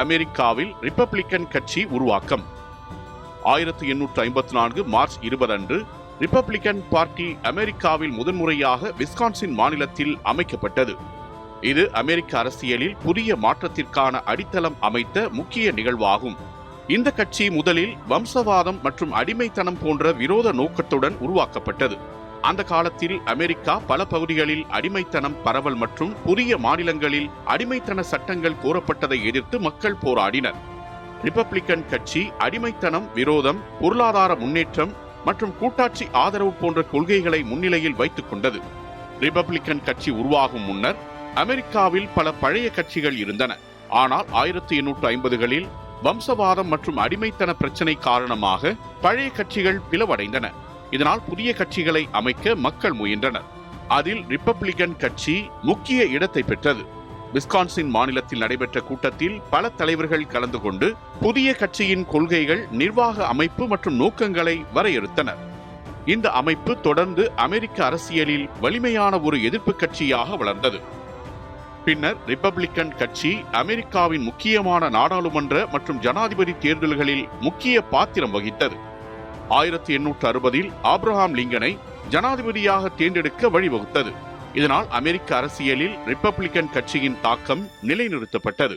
அமெரிக்காவில் ரிப்பப்ளிக்கன் கட்சி உருவாக்கம். 1854 மார்ச் 20 அன்று ரிப்பப்ளிக்கன் பார்ட்டி அமெரிக்காவில் முதன்முறையாக விஸ்கான்சின் மாநிலத்தில் அமைக்கப்பட்டது. இது அமெரிக்க அரசியலில் புதிய மாற்றத்திற்கான அடித்தளம் அமைத்த முக்கிய நிகழ்வாகும். இந்த கட்சி முதலில் வம்சவாதம் மற்றும் அடிமைத்தனம் போன்ற விரோத நோக்கத்துடன் உருவாக்கப்பட்டது. அந்த காலத்தில் அமெரிக்கா பல பகுதிகளில் அடிமைத்தனம் பரவல் மற்றும் புதிய மாநிலங்களில் அடிமைத்தன சட்டங்கள் கோரப்பட்டதை எதிர்த்து மக்கள் போராடினர். ரிப்பப்ளிக்கன் கட்சி அடிமைத்தனம் விரோதம், பொருளாதார முன்னேற்றம் மற்றும் கூட்டாட்சி ஆதரவு போன்ற கொள்கைகளை முன்னிலையில் வைத்துக் கொண்டது. ரிப்பப்ளிக்கன் கட்சி உருவாகும் முன்னர் அமெரிக்காவில் பல பழைய கட்சிகள் இருந்தன. ஆனால் 1850களில் வம்சவாதம் மற்றும் அடிமைத்தன பிரச்சினை காரணமாக பழைய கட்சிகள் பிளவடைந்தன. இதனால் புதிய கட்சிகளை அமைக்க மக்கள் முயன்றனர். அதில் ரிப்பப்ளிக்கன் கட்சி முக்கிய இடத்தை பெற்றது. விஸ்கான்சின் மாநிலத்தில் நடைபெற்ற கூட்டத்தில் பல தலைவர்கள் கலந்து கொண்டு புதிய கட்சியின் கொள்கைகள், நிர்வாக அமைப்பு மற்றும் நோக்கங்களை வரையறுத்தனர். இந்த அமைப்பு தொடர்ந்து அமெரிக்க அரசியலில் வலிமையான ஒரு எதிர்ப்பு கட்சியாக வளர்ந்தது. பின்னர் ரிப்பப்ளிக்கன் கட்சி அமெரிக்காவின் முக்கியமான நாடாளுமன்ற மற்றும் ஜனாதிபதி தேர்தல்களில் முக்கிய பாத்திரம் வகித்தது. 1860இல் ஆப்ரஹாம் லிங்கனை ஜனாதிபதியாக தேர்ந்தெடுக்க வழிவகுத்தது. இதனால் அமெரிக்க அரசியலில் ரிப்பப்ளிக்கன் கட்சியின் தாக்கம் நிலைநிறுத்தப்பட்டது.